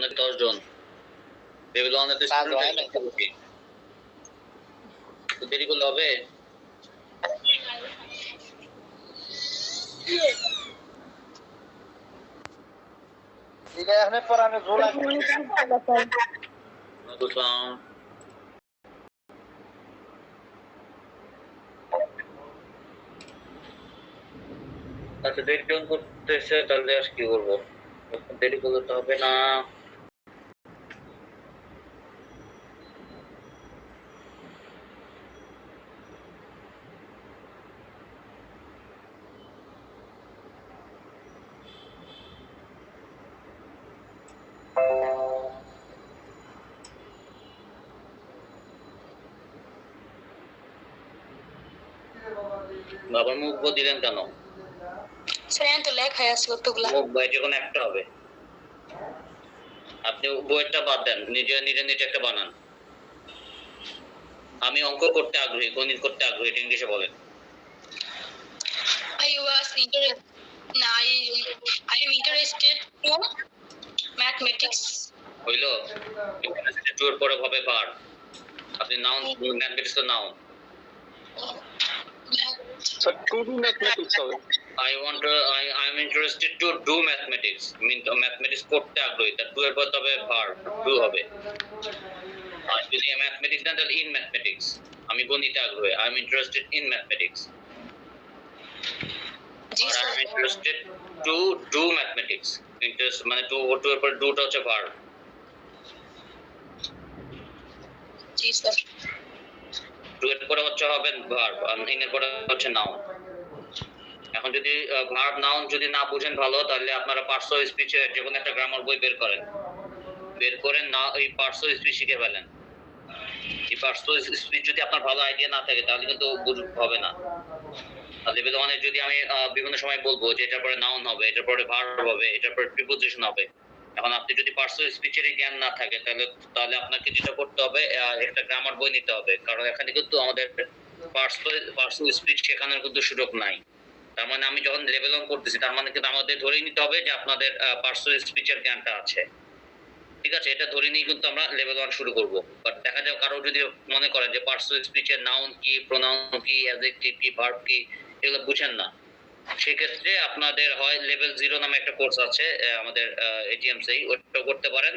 অনেক 10 জন লেভেল 1 এর স্টুডেন্ট দেরি করলে হবে ঠিক আছে এখন পর আমি গোলা বুঝলাম আচ্ছা দেরি জন করতেছে তাহলে আর কি করবো দেরি করলে তো হবে না বাবার মুখ দিলেন কেন স্যার তো লেখাই আছে কতগুলা মুখ বই যে কোনো একটা হবে আপনি বইটা বাদ দেন নিজে নিজে একটা বানান আমি অঙ্ক করতে আগ্রহী গণিত করতে আগ্রহী এটা ইংলিশে বলেন I was interested no, I am interested to mathematics হইলো টুর পরে হবে ভার্ব আপনি নাউন ম্যাথমেটিক্স তো noun sir to do mathematics হবে I am interested to do mathematics mean mathematics করতে আগ্রহী তার টু এর পর তবে ভার্ব ডু হবে আর যদি ম্যাথমেটিক্স না তাহলে ইন ম্যাথমেটিক্স আমি গণিতে আগ্রহী I am interested in mathematics জি আর I sir am interested to do mathematics interest মানে টু এর পর ডুটা হচ্ছে ভার্ব জি স্যার টু এর পরে হচ্ছে হবে ভার্ব আর ইন এর পরে হচ্ছে নাউন এখন যদি ভার্ব নাউন যদি না বুঝেন ভালো তাহলে আপনারা পার্টস অফ স্পিচে যে কোনো একটা গ্রামার বই বের করেন বের করে না এই পার্টস অফ স্পিচ শিখে ফেলেন এই পার্টস অফ স্পিচ যদি আপনার ভালো আইডিয়া না থাকে তাহলে কিন্তু হবে না আর লেভেল 1 এ যদি আমি বিভিন্ন সময় বলবো যে এটার পরে নাউন হবে এটার পরে ভার্ব হবে এটার পরে প্রিপোজিশন হবে এখন আপনি যদি পার্টস অফ স্পিচের জ্ঞান না থাকে তাহলে আপনাকে যেটা করতে হবে একটা গ্রামার বই নিতে হবে কারণ এখানে কিন্তু আমাদের পার্টস অফ স্পিচ শেখানোর কিন্তু সুযোগ নাই তার মানে আমি যখন লেভেল 1 করতেছি তার মানে কিন্তু আমাদের ধরেই নিতে হবে যে আপনাদের পার্সোনাল স্পিচের জ্ঞানটা আছে ঠিক আছে এটা ধরে নিয়ে কিন্তু আমরা লেভেল 1 শুরু করব বাট দেখা যায় কারো যদি মনে করেন যে পার্সোনাল স্পিচের নাউন কি প্রোনাউন কি অ্যাডজেক্টিভ কি ভার্ব কি এগুলো বুঝেন না সেক্ষেত্রে আপনাদের হয় লেভেল 0 নামে একটা কোর্স আছে আমাদের এটিএমসি ওটা করতে পারেন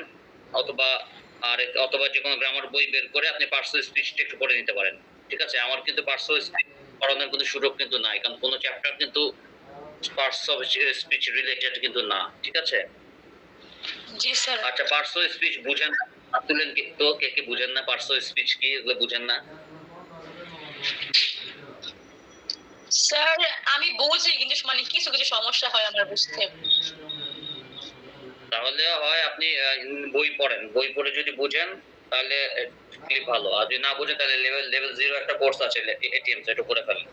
অথবা যে কোনো গ্রামার বই বের করে আপনি পার্সোনাল স্পিচটা একটু পড়ে নিতে পারেন ঠিক আছে আমার কিন্তু পার্সোনাল স্পিচ পড়ানোর কোনো সুযোগ কিন্তু নাই কারণ কোনো চ্যাপ্টার কিন্তু পার্টস অফ স্পিচ রিলেটেড কিন্তু না ঠিক আছে জি স্যার আচ্ছা পার্টস অফ স্পিচ বুঝেন তুলেন কি তো কে বুঝেন না পার্টস অফ স্পিচ কি এগুলো বুঝেন না স্যার আমি বুঝি কিন্তু মানে কিছু কিছু সমস্যা হয় আমার বুঝতে তাহলে হয় আপনি বই পড়েন বই পড়ে যদি বুঝেন তাহলে ভালো আর যদি না বুঝেন তাহলে লেভেল 0 একটা কোর্স আছে এটিএম সেটা করে ফেলেন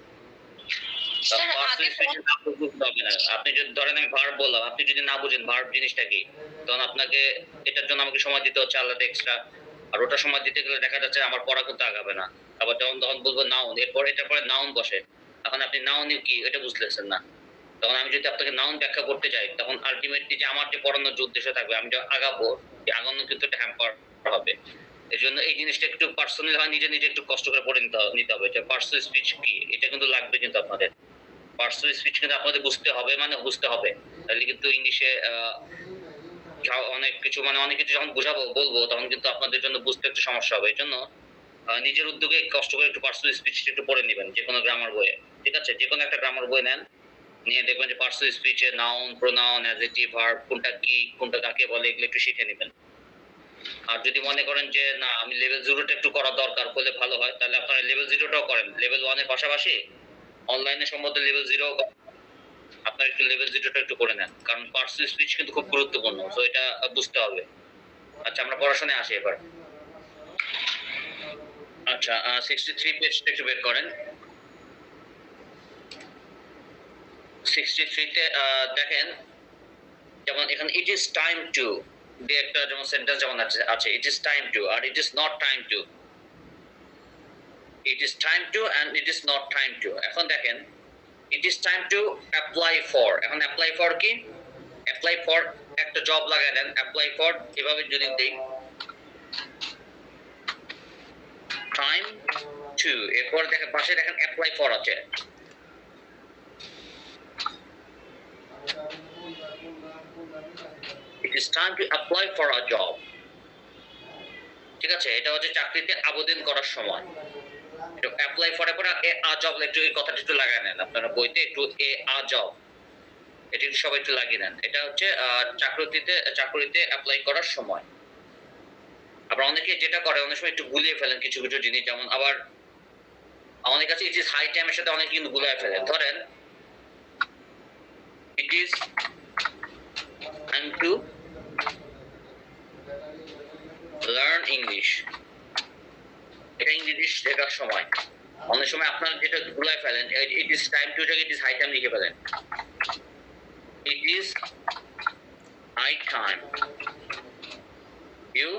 আপনি যদি ধরেন আমি ভার্ব বললাম আপনি যদি না বুঝেন ভার্ব জিনিসটা কি তখন আপনাকে এটার জন্য আমাকে সময় দিতে হচ্ছে আলাদা এক্সট্রা আর ওটা সময় দিতে গেলে দেখা যাচ্ছে আমার পড়া কিন্তু আগাবে না আবার তখন বলবো নাউন এরপর এটার পরে নাউন বসে এখন আপনি নাউন কি এটা বুঝতেছেন না তখন আমি যদি আপনাকে নাউন ব্যাখ্যা করতে চাই তখন আলটিমেটলি যে আমার যে পড়ানোর যে উদ্দেশ্য থাকবে আমি যে আগাবো আগানো কিন্তু একটা হ্যাম্পার হবে এই জন্য এই জিনিসটা একটু পার্সোনাল হয় নিজে নিজে একটু কষ্ট করে পড়ে নিতে হবে যে পার্সোনাল স্পিচ কি এটা কিন্তু লাগবে কিন্তু আপনাদের পার্সোনাল স্পিচ কিন্তু আপনাদের বুঝতে হবে মানে বুঝতে হবে তাহলে কিন্তু ইংলিশে অনেক কিছু যখন বলবো তখন কিন্তু আপনাদের জন্য বুঝতে একটু সমস্যা হবে এই জন্য নিজের উদ্যোগে কষ্ট করে একটু পার্সোনাল স্পিচ একটু পড়ে নেবেন যে কোনো গ্রামার বইয়ে ঠিক আছে যে কোনো একটা গ্রামার বই নেন নিয়ে দেখবেন যে পার্সোনাল স্পিচে নাউন প্রোনাউন অ্যাডজেক্টিভ ভার্ব কোনটা কি কোনটা কাকে বলে এগুলো একটু শিখে নেবেন আর যদি মনে করেন যে না আমি লেভেল 0টা একটু করা দরকার করলে ভালো হয় তাহলে আপনারা লেভেল 0টাও করেন লেভেল 1 এর পাশাপাশি অনলাইনে সম্বন্ধে লেভেল 0 আপনার একটু লেভেল 0টা একটু করে নেন কারণ পার্সোনাল স্পিচ কিন্তু খুব গুরুত্বপূর্ণ তো এটা বুঝতে হবে আচ্ছা আমরা পড়াশোনায় আসি এবার আচ্ছা 63 পেজটা একটু বের করেন 63 তে দেখেন যেমন এখানে ইট ইজ টাইম টু দিয়ে একটা যেমন সেন্টেন্স যেমন আছে ইট ইজ টাইম টু আর it is not time to it is time to and it is not time to এখন দেখেন it is time to apply for এখন অ্যাপ্লাই ফর কি অ্যাপ্লাই ফর একটা জব লাগাই দেন, অ্যাপ্লাই ফর, এভাবে যদি দেই টাইম টু, এরপর দেখেন পাশে দেখেন অ্যাপ্লাই ফর আছে। It is time to apply for a job. ঠিক আছে, এটা হচ্ছে চাকরিতে আবেদন করার সময়। এটা অ্যাপ্লাই ফর এর পরে আ জব, একটু এই কথাটা একটু লাগায় নেন আপনারা বইতে, একটু আ জব এটা একটু সবাই একটু লাগিয়ে নেন। এটা হচ্ছে চাকরিতে অ্যাপ্লাই করার সময়। আবার অনেকে যেটা করে অনেক সময় একটু গুলিয়ে ফেলেন কিছু কিছু জিনিস, যেমন আবার আমাদের কাছে ইট ইজ হাই টাইমের সাথে অনেক কিন্তু গুলিয়ে ফেলেন। ধরেন ইট is time to learn English, এটা ইংলিশ শেখার সময়। অনেক সময় আপনার যেটা গুলায় ফেলেন, ইট ইজ টাইম টু থেকে ইট ইজ হাই টাইম লিখে ফেলেন। It is high time you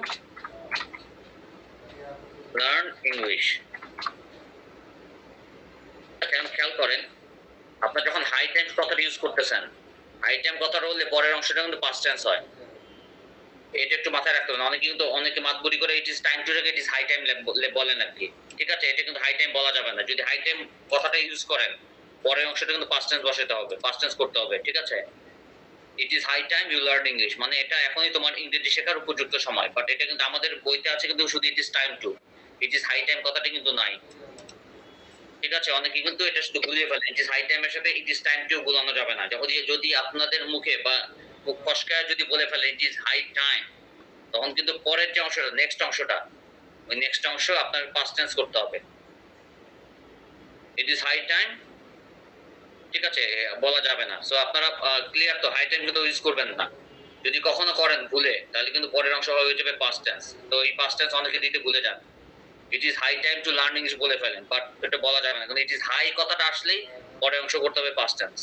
learn English. এখন খেয়াল করেন, আপনার যখন হাই টাইম কথাটা ইউজ করতেছেন, হাই টাইম কথাটা বললে পরের অংশটা কিন্তু পাস্ট টেন্স হয়। এটা একটু মাথায় রাখতে হবে। অনেকে মাতবুরি করে ইট ইজ টাইম টু থেকে ইট ইজ হাই টাইম বলেন আর কি। ঠিক আছে, এটা কিন্তু হাই টাইম বলা যাবে না। যদি হাই টাইম কথাটা ইউজ করেন, পরের অংশটা কিন্তু পাস্ট টেন্স বসাতে হবে, পাস্ট টেন্স করতে হবে। ঠিক আছে, it is high time you learn English মানে এটা এখনই তোমার ইংরেজি শেখার উপযুক্ত সময়। বাট এটা কিন্তু আমাদের বইতে আছে কিন্তু শুধু it is time to, it is high time কথাটা কিন্তু নাই। ঠিক আছে, অনেকে কিন্তু এটা শুধু গুলিয়ে ফেলে। ইট ইজ হাই টাইমের সাথে ইট ইজ টাইম টু গুলানো যাবে না। যদি আপনাদের মুখে বা মুখ ফসকায় যদি বলে ফেলে ইট ইজ হাই টাইম, তখন কিন্তু পরের যে অংশটা, নেক্সট অংশটা, ওই নেক্সট অংশ আপনার পাস্ট টেন্স করতে হবে। ইট ইজ হাই টাইম, ঠিক আছে, বলা যাবে না। সো আপনারা ক্লিয়ার তো, হাই টাইম কিন্তু ইউজ করবেন না। যদি কখনো করেন ভুলে, তাহলে কিন্তু পরের অংশ হয়ে যাবে পাস্ট টেন্স। তো এই পাস্ট টেন্স অনেকে দিতে ভুলে যান। It is high time to learn English বলে ফেলেন, বাট এটা বলা যাবে না, কারণ ইট ইজ হাই কথাটা আসলেই পরের অংশ করতে হবে পাস্ট টেন্স।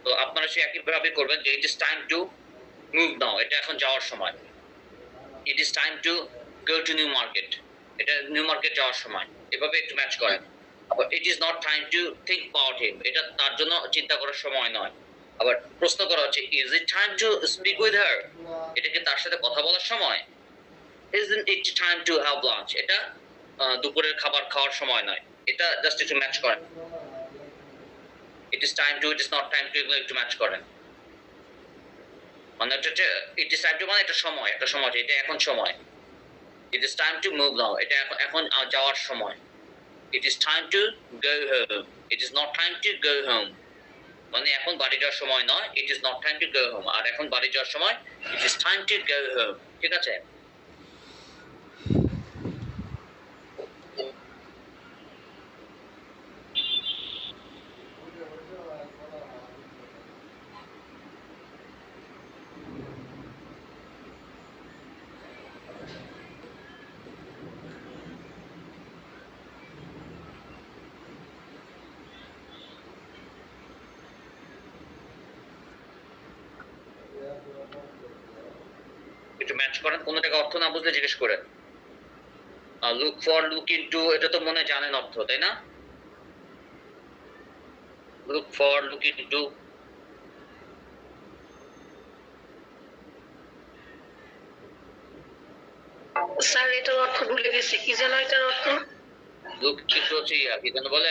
তো আপনারা সেই একইভাবে করবেন যে it is time to move now, এটা এখন যাওয়ার সময়। It is time to go to New Market, এটা নিউ মার্কেট যাওয়ার সময়। এভাবে একটু ম্যাচ করেন। আবার it is not time to think about him, এটা তার জন্য চিন্তা করার সময় নয়। আবার প্রশ্ন করা হচ্ছে is it time to speak with her, এটা কি তার সাথে কথা বলার সময়। Isn't it time to have lunch, এটা দুপুরের খাবার খাওয়ার সময় নয়। এটা জাস্ট একটু ম্যাচ করেন। ইট is time to, it is not time two, এগুলো একটু ম্যাচ করেন। মানে হচ্ছে ইট ইজ টাইম টু মানে এটা সময়, একটা সময়, এটা এখন সময়। It is time to move now, এটা এখন যাওয়ার সময়। It is time to go home, it is not time to go home মানে এখন বাড়ি যাওয়ার সময় নয়। It is not time to go home, আর এখন বাড়ি যাওয়ার সময়। It is time to go home. ঠিক আছে, একটু ম্যাচ করেন। কোনো টাকা অর্থ না বুঝলে জিজ্ঞেস করেন। লুক ফর, লুক ইনটু, এটা তো মনে জানেন অর্থ, তাই না? Look for, look into. Sir এটার অর্থ ভুলে গেছি, কি যেন এটার অর্থ? লুক ইনটু হচ্ছে কি যেন বলে,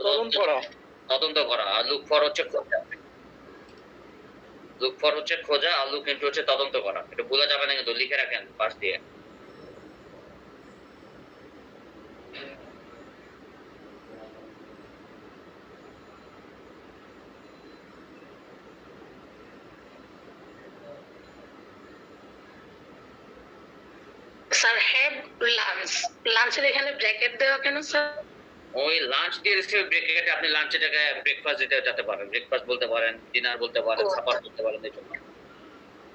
তদন্ত করা। তদন্ত করা। আর লুক ফর হচ্ছে খোঁজা। লুক ফর হচ্ছে খোঁজা, আর লুক ইনটু হচ্ছে তদন্ত করা। এটা ভুলা যাবে না কিন্তু, লিখে রাখেন পাশ দিয়ে। স্যার হ্যাভ লাঞ্চ, লাঞ্চের এখানে ব্র্যাকেট দেওয়া কেন স্যার? ওই লাঞ্চ দিয়ে ব্রেকে আপনি লাঞ্চের জায়গায় ব্রেকফাস্ট দিতে যেতে পারেন, ব্রেকফাস্ট বলতে পারেন, ডিনার বলতে পারেন, সাপার বলতে পারেন, এই জন্য।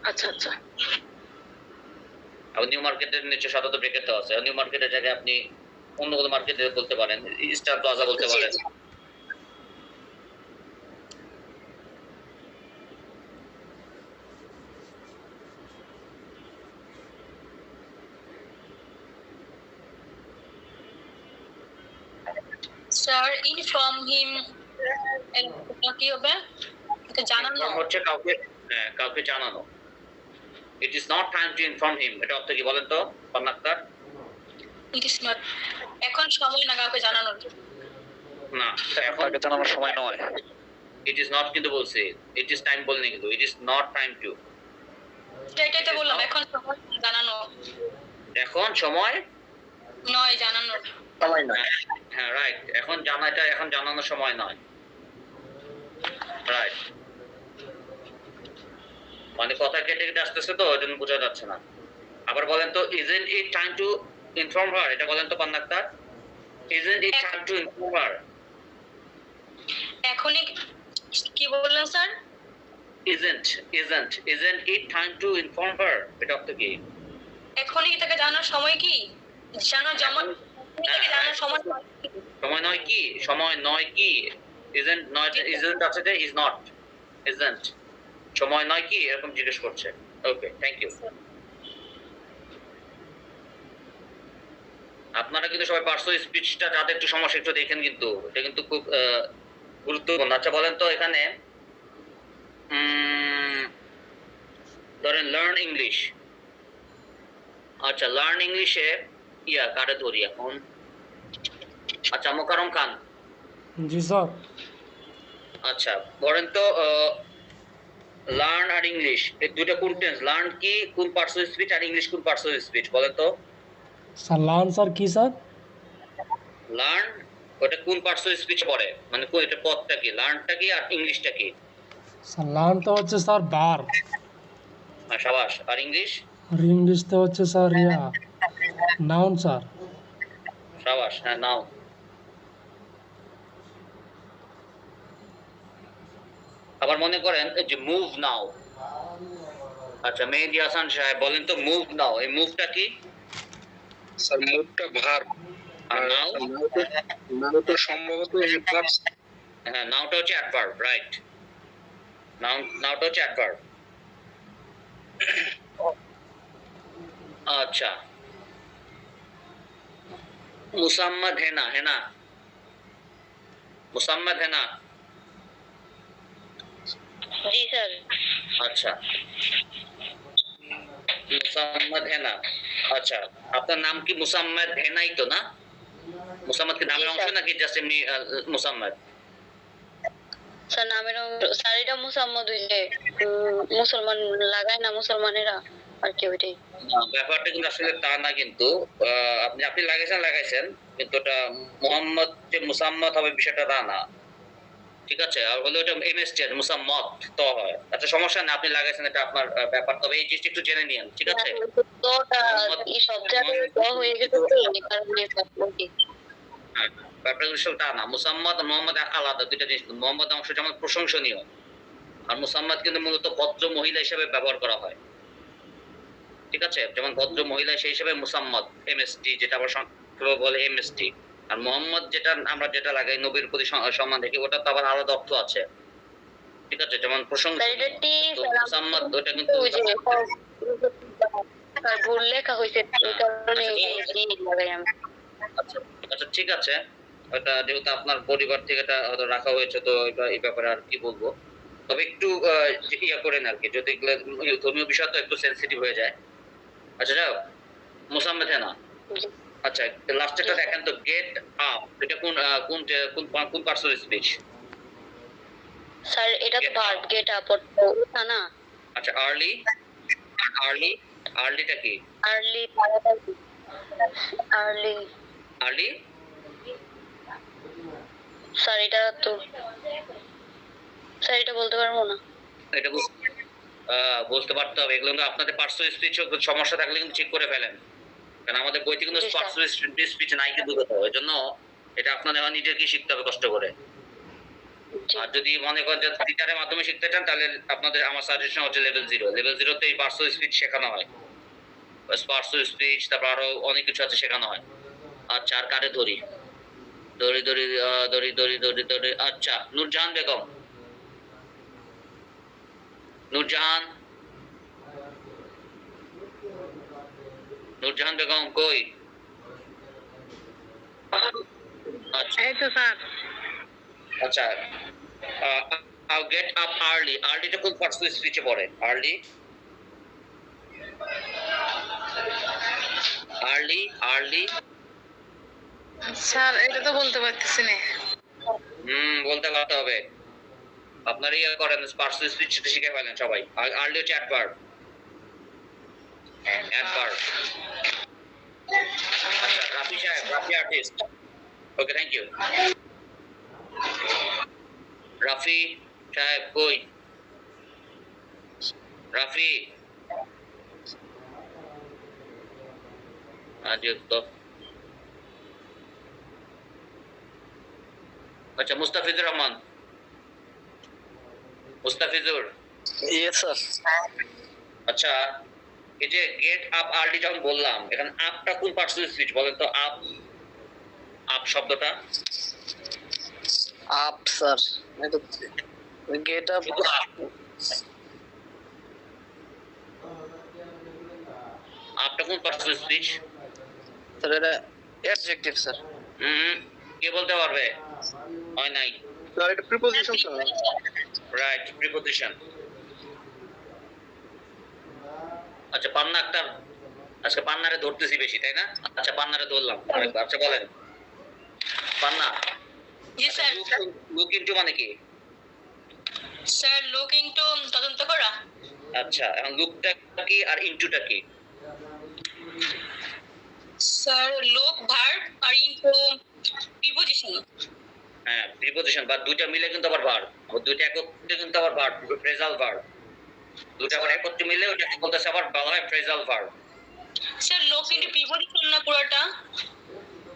আচ্ছা আচ্ছা। আর নিউ মার্কেটের নিচে সাধারণত ব্রেকেট দেওয়া আছে। নিউ মার্কেটের জায়গায় আপনি অন্য কোনো মার্কেটে বলতে পারেন, স্টার প্লাজা বলতে পারেন। স্যার ইনফর্ম হিম কি হবে? এটা জানানো হচ্ছে কাউকে হ্যাঁ, কাউকে জানানো। ইট is not time to inform him, এটা অর্থ কি বলেন তো পান্নাক্তার? ইট ইজ নট, এখন সময় না কাউকে জানানোর। না, এখন তাকে জানানোর সময় নয়। ইট ইজ নট কিন্তু বলছি, ইট ইজ টাইম বলিনি কিন্তু, ইট ইজ নট টাইম টু। এটাই তো বললাম, এখন সময় জানানো এখন সময় নয় জানানোর। সময় নয়। হ্যাঁ রাইট, এখন জানানোর সময় নয়। রাইট, মানে কথা কেটে কেটে আসতেছে তো ওই জন্য বোঝা যাচ্ছে না। আবার বলেন তো, isn't it time to inform her, এটা বলেন তো পান্নাক্তার। Isn't it time to inform her. এখনই কি বললেন sir? isn't it time to inform her, এটা অর্থ কি? এখনই কি তাকে জানার সময় কি? জানার যেমন তাকে জানার সময় নয় কি? সময় নয় কি? সময় নয় কি? isn't আছে যে is not, isn't সময় নয় কি এরকম জিজ্ঞেস করছে। ওকে, থ্যাংক ইউ। আপনারা কিন্তু সবাই পার্সোনাল স্পিচটা যাদের একটু সমস্যা একটু দেখেন, কিন্তু এটা কিন্তু খুব গুরুত্বপূর্ণ। আচ্ছা বলেন তো এখানে ধরেন লার্ন ইংলিশ। আচ্ছা লার্ন ইংলিশে কারে ধরি এখন? আচ্ছা মোকাররম খান। জি স্যার। আচ্ছা বলেন তো লার্ন আর ইংলিশ এই দুটো কোন টেন্স? লার্ন কি কোন পার্সোনাল স্পিচ আর ইংলিশ কোন পার্সোনাল স্পিচ বলেন তো? স্যার লার্ন স্যার কি স্যার? লার্ন ওটা কোন পার্সোনাল স্পিচ পড়ে, মানে কোন এটা পদটা কি, লার্নটা কি আর ইংলিশটা কি? স্যার লার্ন তো হচ্ছে স্যার বার, শাবাশ। আর ইংলিশ? আর ইংলিশ তো হচ্ছে স্যার নাউন স্যার। শাবাশ, হ্যাঁ নাও। আবার মনে করেন এই যে মুভ নাও। আচ্ছা মেহেদি হাসান সাহেব বলেন তো মুভ নাও, এই মুভটা কি? স্যার মুভটা ভার্ব, আর নাও? নাউটা সম্ভবত অ্যাডভার্ব। হ্যাঁ নাওটা হচ্ছে অ্যাডভার্ব, রাইট। নাওটা হচ্ছে অ্যাডভার্ব। আচ্ছা মুসাম্মাদ হেনা, হেনা মুসাম্মাদ হেনা। জি স্যার। আচ্ছা মুসাম্মাদ হেনা। আচ্ছা আপনার নাম কি মুসাম্মাদ হেনাই তো না? মুসাম্মাদ কি নামের জি, অংশ স্যার। নাকি জাস্ট এমনি মুসাম্মাদ? স্যার নামের স্যার এটা মুসাম্মদ হইলে মুসলমান লাগায় না মুসলমানেরা আর কি ওইটাই। ব্যাপারটা কিন্তু আসলে তা না, কিন্তু আপনি লাগাইছেন কিন্তু ওটা মোহাম্মদ যে মুসাম্মদ হবে বিষয়টা তা না, ঠিক আছে? আর হলো এটা এমএসটি মুসাম্মদ তো হয়। আচ্ছা সমস্যা নেই, আপনি লাগাইছেন এটা আপনার ব্যাপার, তবে এই জিনিসটা একটু জেনে নিন, ঠিক আছে? তোটা এই সব জায়গায় তো হয়ে গেছে তো এই কারণে বলছি। হ্যাঁ, ব্যাপারটা আসলে তা না। মুসাম্মদ আর মোহাম্মদ আলাদা দুইটা জিনিস। মোহাম্মদ অংশ যেমন প্রশংসনীয়, আর মুসাম্মদ কিন্তু মূলত ভদ্র মহিলা হিসেবে ব্যবহার করা হয়, ঠিক আছে? যেমন ভদ্র মহিলা সেই হিসেবে মুসাম্মদ এমএসটি, যেটা আবার সংক্ষেপে বলে এমএসটি। আর মোহাম্মদ যেটা আমরা যেটা লাগাই নবীর প্রতি সম্মান দেখি, ওটা তো আবার আলাদা অর্থ আছে, ঠিক আছে? যেমন প্রশংসা। স্যার এটা ঠিক তো মুসাম্মদ ওটা কিন্তু ওই যে স্যার ভুল লেখা হয়েছে এই কারণে এই লাগাই আমি। আচ্ছা আচ্ছা ঠিক আছে, ওটা যেহেতু আপনার পরিবার থেকে এটা হয়তো রাখা হয়েছে, তো এটা এই ব্যাপারে আর কি বলবো। তবে একটু করেন আর কি, যদি এগুলো ধর্মীয় বিষয় তো একটু সেন্সিটিভ হয়ে যায়। আচ্ছা যাও মুসাম্মদ হেনা। আচ্ছা লাস্টেরটা দেখেন তো, গেট আপ, এটা কোন কোন পার্সোনাল স্পিচ? স্যার এটা তো ভার্ব গেট আপ ওটা না। আচ্ছা আর্লি, আর্লি আর্লিটা কি? আর্লি আর্লি আর্লি স্যার এটা তো স্যার এটা বলতে পারবো না। এটা বুঝতে পারতে হবে। এগুলো কিন্তু আপনাদের পার্সোনাল স্পিচ সমস্যা থাকলে কিন্তু ঠিক করে ফেলেন, কারণ আমাদের বইতে কিন্তু জি, স্যার। পার্সোনাল স্পিচ নাই কিন্তু কোথাও। এই জন্য এটা আপনাদের নিজেকেই শিখতে হবে কষ্ট করে। জি। আর যদি মনে করেন যে টিচারের মাধ্যমে শিখতে চান, তাহলে আপনাদের আমার সাজেশন হচ্ছে লেভেল 0। লেভেল 0 তে এই পার্সোনাল স্পিচ শেখানো হয়, পার্সোনাল স্পিচ, তারপর আরো অনেক কিছু আছে শেখানো হয়। আচ্ছা আর কারে ধরি? ধরি ধরি ধরি ধরি ধরি ধরি আচ্ছা নূরজাহান বেগম। নূরজাহান, নূরজাহান বেগম কই? আচ্ছা এই তো স্যার। আচ্ছা I'll get up early. Early টা কোন পার্টস স্পিচে পড়ে? Early. Early. স্যার এটা তো বলতে পারতেছি না। বলতে পারতে হবে। আপনারা ইয়ে করেন পার্টস স্পিচ শিখে ফেলেন সবাই। Early হচ্ছে অ্যাডভার্ব। অ্যাডভার্ব। আচ্ছা, রাফি সাহেব, Rafi artist. Okay, thank you. Rafi সাহেব কই? রাফি আজব তো। আচ্ছা, মুস্তাফিজুর রহমান। মুস্তাফিজুর। Yes sir. আচ্ছা, এই যে গেট আপ আর্লি যখন বললাম, এখানে আপটা কোন পার্টস স্পিচ বলেন তো? আপ, আপ শব্দটা আপ স্যার। Get up. শুধু up। আপটা কোন পার্টস স্পিচ? স্যার এটা অ্যাডজেক্টিভ স্যার। কে বলতে পারবে? হয় নাই। স্যার এটা প্রিপোজিশন স্যার। Right, preposition. আচ্ছা, পান্না আক্তার, আজকে পান্নারে ধরতেছি বেশি, তাই না? আচ্ছা, পান্নারে ধরলাম। আচ্ছা, বলেন পান্না। জি স্যার। লুক ইনটু মানে কি? স্যার লুকিং টু তদন্ত করা। আচ্ছা, এখন লুকটা কি আর ইনটুটা কি? স্যার লুক ভার্ব আর ইনটু প্রিপোজিশন। হ্যাঁ, প্রিপোজিশন বা দুইটা মিলে কিন্তু আবার ভার্ব। দুইটা একত্রে কিন্তু আবার ভার্ব, ফ্রেজাল ভার্ব। দুইটা আবার একত্রে মিলে ওটাকে বলতেছে আবার বলা হয় phrasal verb. Sir look into preposition না পুরোটা?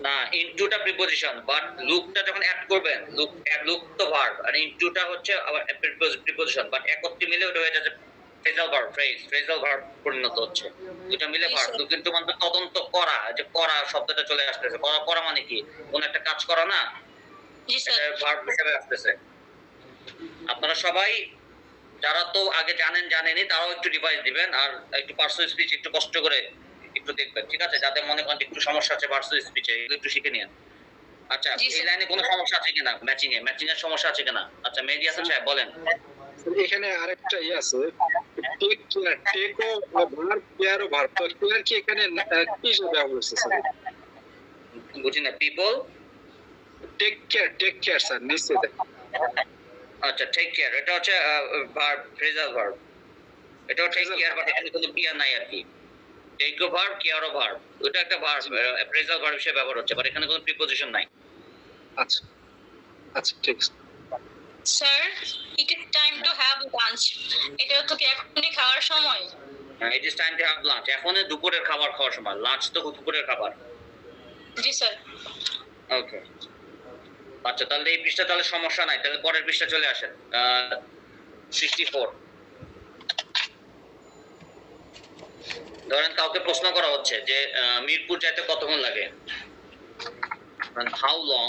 না, ইনটুটা প্রিপোজিশন, বাট লুকটা যখন অ্যাড করবেন, লুক তো ভার্ব আর ইনটুটা হচ্ছে আবার প্রিপোজিশন, বাট একত্রে মিলে ওটা হয়ে যাচ্ছে ফ্রেজাল ভার্ব, ফ্রেজাল ভার্ব পরিণত হচ্ছে। দুইটা মিলে ভার্ব। লুক ইনটু মানে তদন্ত করা, যে করা শব্দটা চলে আসতেছে। করা মানে কি? কোন একটা কাজ করা না? জি স্যার। এটা ভার্ব হিসেবে আসতেছে। আপনারা সবাই যারা তো আগে জানেনি তারাও একটু রিভাইজ দিবেন, আর একটু পার্সোনাল স্পিচ একটু কষ্ট করে একটু দেখবেন, ঠিক আছে? যাদের মনে করেন একটু সমস্যা আছে পার্সোনাল স্পিচে, এগুলো একটু শিখে নিন। আচ্ছা, জি, এই স্যার। লাইনে কোনো সমস্যা আছে কিনা? ম্যাচিং এর সমস্যা আছে কিনা? আচ্ছা, মেহেদী হাসান সাহেব বলেন। এখানে আরেকটা আছে, টেক কেয়ার, টেকও ভার্ব, কেয়ারও ভার্ব। তো কেয়ার কি এখানে কি হিসেবে ব্যবহার হচ্ছে স্যার? বুঝি না। পিপল টেক কেয়ার স্যার, নিশ্চয়ই। আচ্ছা, টেক কেয়ার এটা হচ্ছে ভার্ব, ফ্রেজাল ভার্ব। এটাও টেক কেয়ার, বাট এখানে কোনো কেয়ার নাই আর কি। টেকও ভার্ব, কেয়ারও ভার্ব। ওটা একটা ভার্ব, ফ্রেজাল ভার্ব হিসেবে ব্যবহার হচ্ছে, বাট এখানে কোনো প্রিপোজিশন নাই। আচ্ছা আচ্ছা, ঠিক আছে। Sir it is time to have lunch. এটা তো কি এখনই খাওয়ার সময়? It is time to have lunch. এখন দুপুরের খাবার খাওয়ার সময়। লাঞ্চ তো দুপুরের খাবার। জি স্যার। ওকে, আচ্ছা, তাহলে এই পৃষ্ঠা তাহলে সমস্যা নাই। তাহলে পরের পৃষ্ঠা চলে আসেন। 64। ধরেন কাউকে প্রশ্ন করা হচ্ছে যে মিরপুর যাইতে কতক্ষণ লাগে, হাউ লং